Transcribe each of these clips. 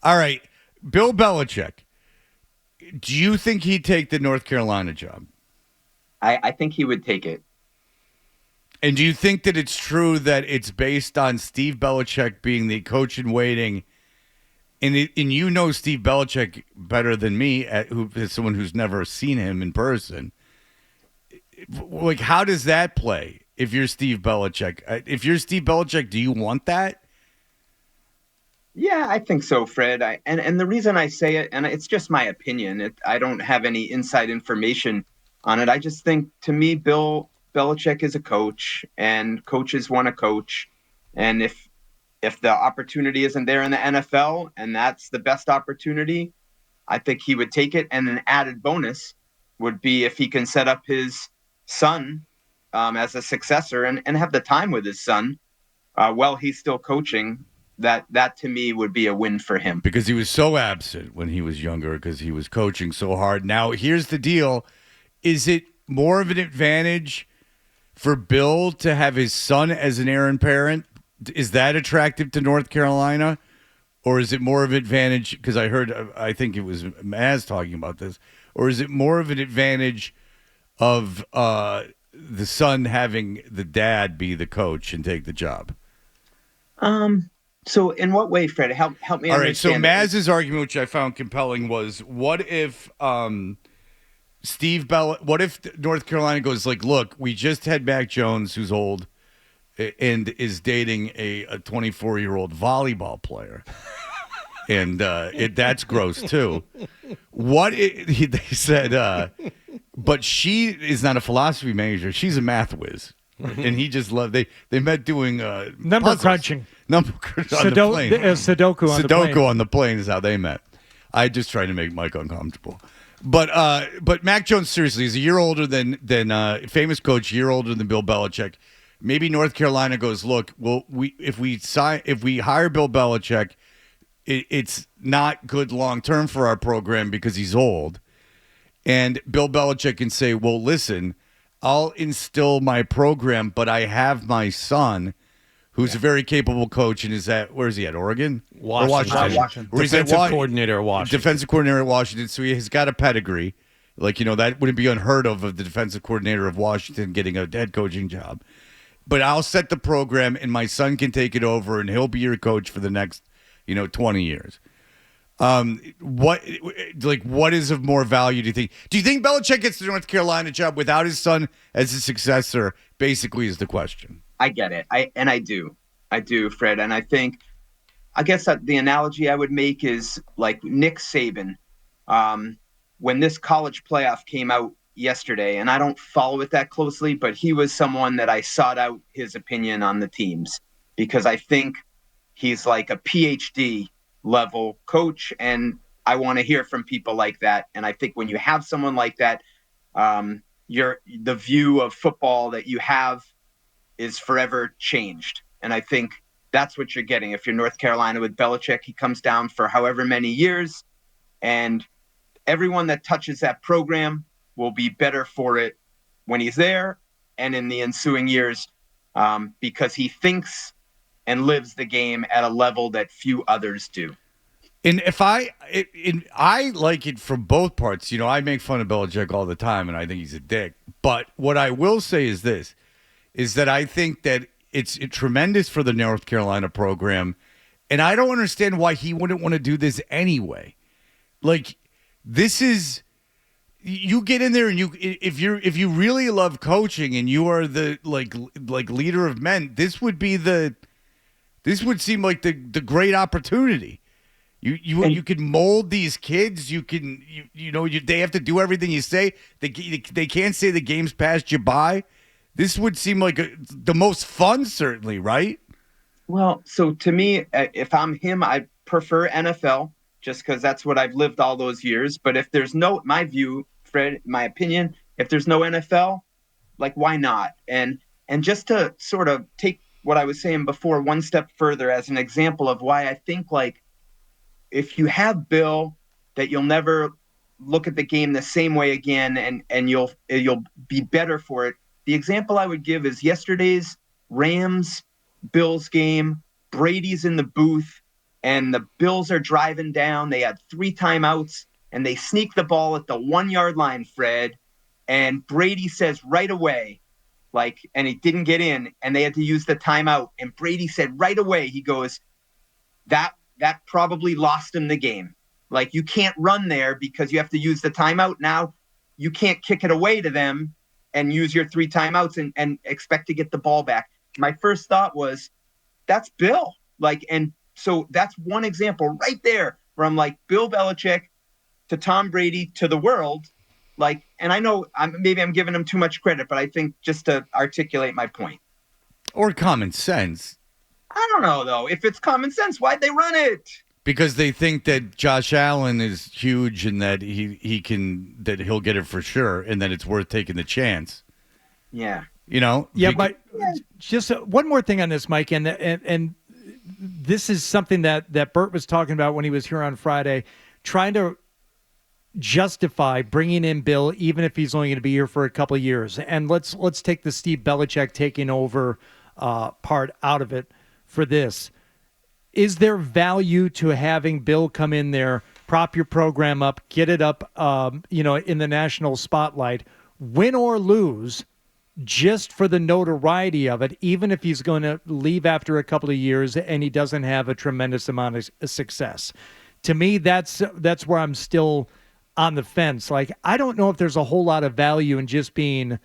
All right, Bill Belichick. Do you think he'd take the North Carolina job? I think he would take it. And do you think that it's true that it's based on Steve Belichick being the coach in waiting? And you know Steve Belichick better than me, who is someone who's never seen him in person. Like, how does that play? If you're Steve Belichick, do you want that? Yeah, I think so, Fred. And the reason I say it, and it's just my opinion, I don't have any inside information on it. I just think, to me, Bill Belichick is a coach, and coaches want to coach. And if the opportunity isn't there in the NFL, and that's the best opportunity, I think he would take it. And an added bonus would be if he can set up his son as a successor and have the time with his son while he's still coaching. That to me would be a win for him. Because he was so absent when he was younger because he was coaching so hard. Now, here's the deal. Is it more of an advantage for Bill to have his son as an heir apparent? Is that attractive to North Carolina? Or is it more of an advantage? Because I think it was Maz talking about this. Or is it more of an advantage of the son having the dad be the coach and take the job? So in what way, Fred? Help me All right. So understand that. Maz's argument, which I found compelling, was what if what if North Carolina goes like, look, we just had Mac Jones, who's old and is dating a 24-year-old volleyball player. And that's gross too. They said, but she is not a philosophy major; she's a math whiz, and he just loved. They met doing number puzzles. crunching, number on the plane. Sudoku on the plane. Sudoku on the plane is how they met. I just tried to make Mike uncomfortable, but Mac Jones seriously is a year older than famous coach, a year older than Bill Belichick. Maybe North Carolina goes, look, well, if we hire Bill Belichick, it's not good long term for our program because he's old. And Bill Belichick can say, well, listen, I'll instill my program, but I have my son, who's a very capable coach, and where is he at? Oregon? Washington. Defensive coordinator at Washington. Defensive coordinator at Washington. So he has got a pedigree. Like, that wouldn't be unheard of the defensive coordinator of Washington getting a head coaching job. But I'll set the program, and my son can take it over, and he'll be your coach for the next 20 years. What is of more value, do you think? Do you think Belichick gets the North Carolina job without his son as a successor, basically, is the question? I get it. I do, Fred. And I guess that the analogy I would make is like Nick Saban. When this college playoff came out yesterday, and I don't follow it that closely, but he was someone that I sought out his opinion on the teams because I think he's like a PhD level coach, and I want to hear from people like that. And I think when you have someone like that, the view of football that you have is forever changed. And I think that's what you're getting. If you're North Carolina with Belichick, he comes down for however many years, and everyone that touches that program will be better for it when he's there and in the ensuing years because he thinks and lives the game at a level that few others do. And I like it from both parts. I make fun of Belichick all the time, and I think he's a dick. But what I will say is this, is that I think that it's tremendous for the North Carolina program, and I don't understand why he wouldn't want to do this anyway. Like, this is... You get in there and if you really love coaching and you are the like leader of men, this would seem like the great opportunity. You can mold these kids. You can they have to do everything you say. They can't say the game's passed you by. This would seem like the most fun, certainly, right? Well, so to me, if I'm him, I prefer NFL just because that's what I've lived all those years. But if there's my view, Fred, my opinion, if there's no NFL, like, why not? And just to sort of take what I was saying before one step further as an example of why I think, like, if you have Bill, that you'll never look at the game the same way again, and you'll be better for it. The example I would give is yesterday's Rams-Bills game. Brady's in the booth. and the Bills are driving down. They had 3 timeouts, and they sneak the ball at the 1-yard line, Fred. And Brady says right away, and he didn't get in, and they had to use the timeout. And Brady said right away, he goes, that probably lost him the game. You can't run there because you have to use the timeout. Now you can't kick it away to them and use your 3 timeouts and expect to get the ball back. My first thought was, that's Bill. And so that's one example right there where I'm like, Bill Belichick to Tom Brady to the world. And I know maybe I'm giving him too much credit, but I think just to articulate my point. Or common sense. I don't know, though. If it's common sense, why'd they run it? Because they think that Josh Allen is huge and that he'll get it for sure, and that it's worth taking the chance. Yeah. Yeah, but just one more thing on this, Mike, and this is something that Bert was talking about when he was here on Friday, trying to justify bringing in Bill, even if he's only going to be here for a couple of years. And let's take the Steve Belichick taking over part out of it for this. Is there value to having Bill come in there, prop your program up, get it up, in the national spotlight, win or lose, just for the notoriety of it, even if he's going to leave after a couple of years and he doesn't have a tremendous amount of success? To me, that's where I'm still on the fence. I don't know if there's a whole lot of value in just getting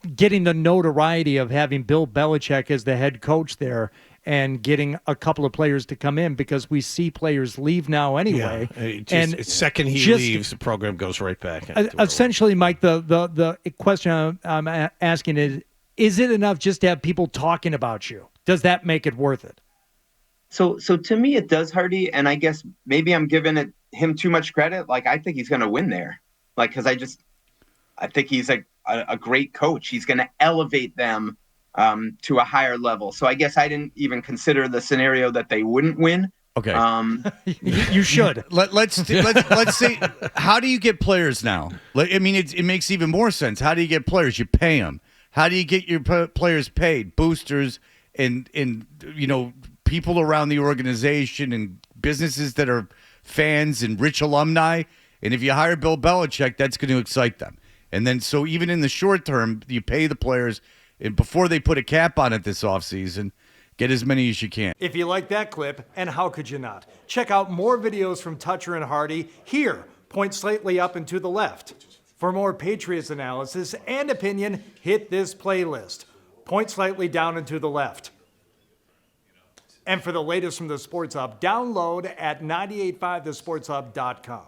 the notoriety of having Bill Belichick as the head coach there and getting a couple of players to come in, because we see players leave now anyway. Yeah, and second he leaves, the program goes right back. Essentially, Mike, the question I'm asking is it enough just to have people talking about you? Does that make it worth it? So to me, it does, Hardy. And I guess maybe I'm giving him too much credit. I think he's going to win there. Because I think he's a great coach. He's going to elevate them to a higher level. So I guess I didn't even consider the scenario that they wouldn't win. Okay. You should. Let's see. How do you get players now? It makes even more sense. How do you get players? You pay them. How do you get your players paid? Boosters and people around the organization and businesses that are fans and rich alumni. And if you hire Bill Belichick, that's going to excite them. And then so even in the short term, you pay the players. And before they put a cap on it this offseason, get as many as you can. If you like that clip, and how could you not? Check out more videos from Toucher and Hardy here. Point slightly up and to the left. For more Patriots analysis and opinion, hit this playlist. Point slightly down and to the left. And for the latest from the Sports Hub, download at 985thesportshub.com.